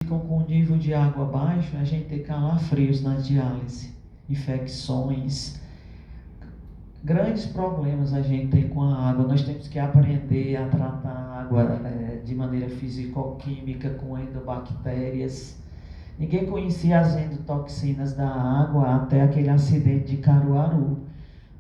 ficam com o nível de água baixo, a gente tem calafrios na diálise, infecções, grandes problemas a gente tem com a água. Nós temos que aprender a tratar a água de maneira fisicoquímica, com endobactérias. Ninguém conhecia as endotoxinas da água até aquele acidente de Caruaru,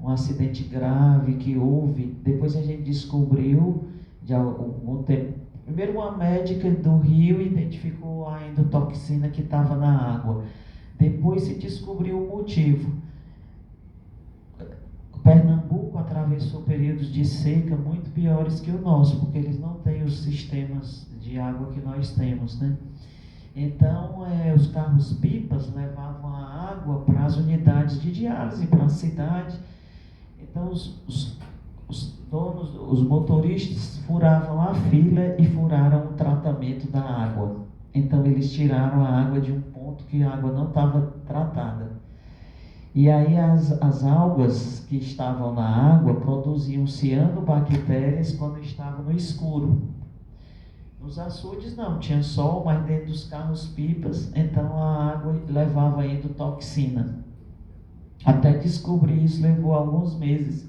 um acidente grave que houve. Depois a gente descobriu, de algum tempo, primeiro uma médica do Rio identificou a endotoxina que estava na água. Depois se descobriu o motivo. Pernambuco atravessou períodos de seca muito piores que o nosso, porque eles não têm os sistemas de água que nós temos, né? Então, os carros-pipas levavam a água para as unidades de diálise, para a cidade. Então, os donos, os motoristas furavam a fila e furaram o tratamento da água. Então, eles tiraram a água de um ponto que a água não estava tratada. E aí as algas que estavam na água produziam cianobactérias quando estavam no escuro. Nos açudes não, tinha sol, mas dentro dos carros-pipas, então a água levava endotoxina. Até descobrir isso levou alguns meses.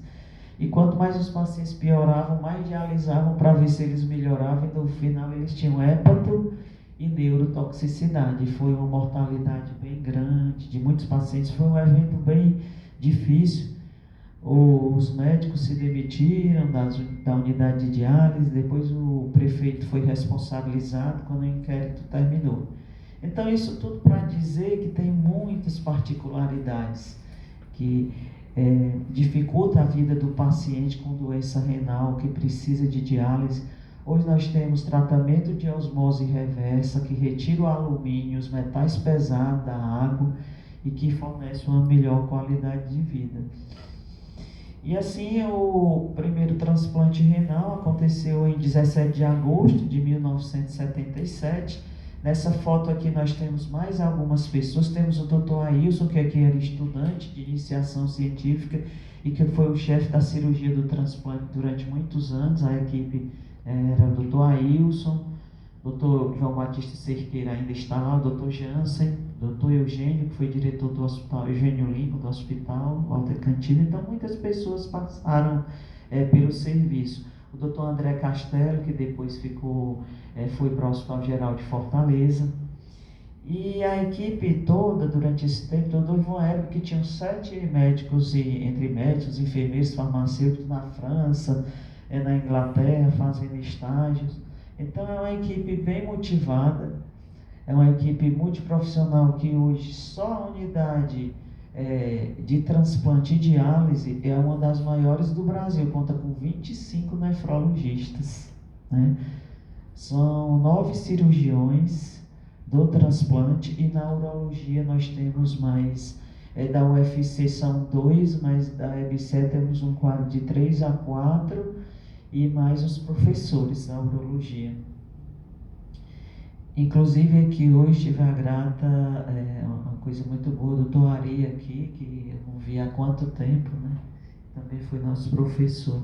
E quanto mais os pacientes pioravam, mais dialisavam para ver se eles melhoravam, e no final eles tinham hépato e neurotoxicidade. Foi uma mortalidade bem grande de muitos pacientes, foi um evento bem difícil. Os médicos se demitiram da unidade de diálise, depois o prefeito foi responsabilizado quando o inquérito terminou. Então, isso tudo para dizer que tem muitas particularidades que dificultam a vida do paciente com doença renal que precisa de diálise. Hoje nós temos tratamento de osmose reversa, que retira o alumínio, os metais pesados da água e que fornece uma melhor qualidade de vida. E assim, o primeiro transplante renal aconteceu em 17 de agosto de 1977. Nessa foto aqui nós temos mais algumas pessoas. Temos o Dr. Ailson, que aqui era estudante de iniciação científica e que foi o chefe da cirurgia do transplante durante muitos anos. A equipe era o Dr. Ailson, Dr. João Batista Cerqueira ainda está lá, o Dr. Jansen, Dr. Eugênio, que foi diretor do hospital, Eugênio Lima, do hospital Walter Cantillo. Então, muitas pessoas passaram pelo serviço. O Dr. André Castelo, que depois foi para o Hospital Geral de Fortaleza. E a equipe toda, durante esse tempo todo, houve uma época que tinham 7 médicos, entre médicos, enfermeiros, farmacêuticos na França, na Inglaterra, fazendo estágios. Então, é uma equipe bem motivada, é uma equipe multiprofissional que hoje só a unidade de transplante e diálise é uma das maiores do Brasil, conta com 25 nefrologistas, né? São 9 cirurgiões do transplante e na urologia nós temos mais, da UFC são 2, mas da EBC temos um quadro de 3 a 4 e mais os professores da urologia. Inclusive aqui hoje tive a grata, uma coisa muito boa, o doutor Ari aqui, que eu não vi há quanto tempo, né? Também foi nosso professor.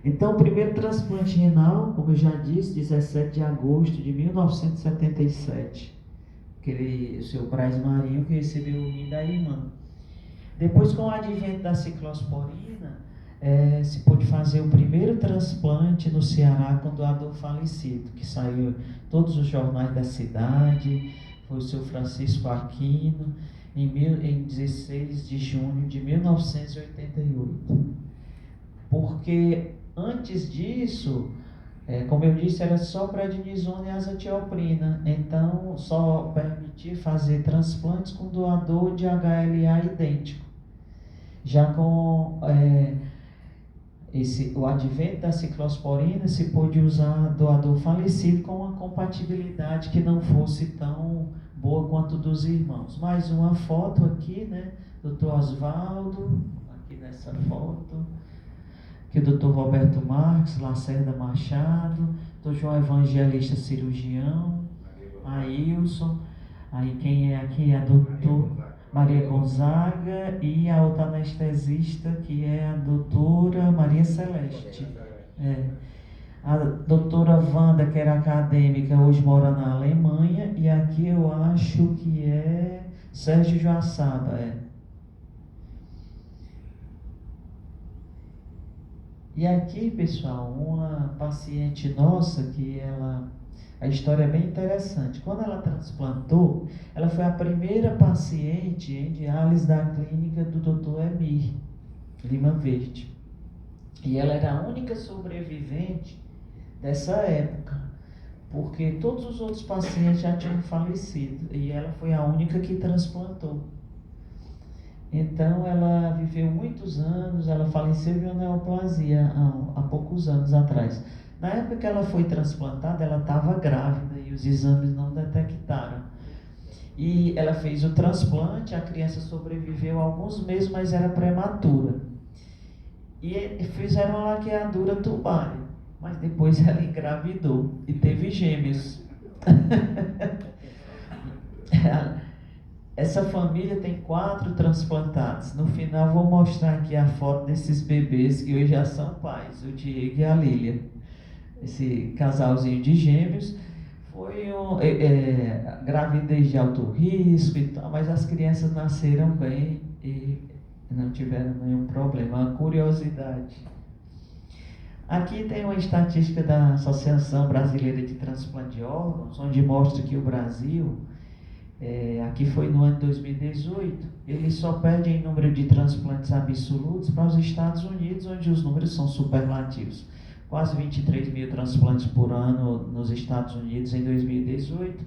Então, o primeiro transplante renal, como eu já disse, 17 de agosto de 1977. O seu Braz Marinho, que recebeu o rim da irmã. Depois, com o advento da ciclosporina, se pôde fazer o primeiro transplante no Ceará com doador falecido, que saiu em todos os jornais da cidade, foi o seu Francisco Aquino, em 16 de junho de 1988. Porque antes disso, como eu disse, era só prednisona e azatioprina, então só permitia fazer transplantes com doador de HLA idêntico. Já com o advento da ciclosporina, se pôde usar doador falecido com uma compatibilidade que não fosse tão boa quanto dos irmãos. Mais uma foto aqui, né? Dr. Osvaldo, aqui nessa foto. Aqui o Dr. Roberto Marques, Lacerda Machado, Dr. João Evangelista Cirurgião, Ailson. Aí quem é aqui é a doutora Maria Gonzaga e a outra anestesista, que é a doutora Maria Celeste. A doutora Wanda, que era acadêmica, hoje mora na Alemanha, e aqui eu acho que é Sérgio Joaçaba, é. E aqui, pessoal, uma paciente nossa que a história é bem interessante. Quando ela transplantou, ela foi a primeira paciente em diálise da clínica do Dr. Emir Lima Verde. E ela era a única sobrevivente dessa época, porque todos os outros pacientes já tinham falecido e ela foi a única que transplantou. Então ela viveu muitos anos, ela faleceu de uma neoplasia há poucos anos atrás. Na época que ela foi transplantada, ela estava grávida e os exames não detectaram. E ela fez o transplante, a criança sobreviveu alguns meses, mas era prematura. E fizeram uma laqueadura tubária, mas depois ela engravidou e teve gêmeos. Essa família tem 4 transplantados. No final vou mostrar aqui a foto desses bebês que hoje já são pais, o Diego e a Lília. Esse casalzinho de gêmeos foi gravidez de alto risco e tal, mas as crianças nasceram bem e não tiveram nenhum problema. Uma curiosidade. Aqui tem uma estatística da Associação Brasileira de Transplante de Órgãos, onde mostra que o Brasil, aqui foi no ano de 2018, ele só perde em número de transplantes absolutos para os Estados Unidos, onde os números são superlativos. Quase 23 mil transplantes por ano nos Estados Unidos em 2018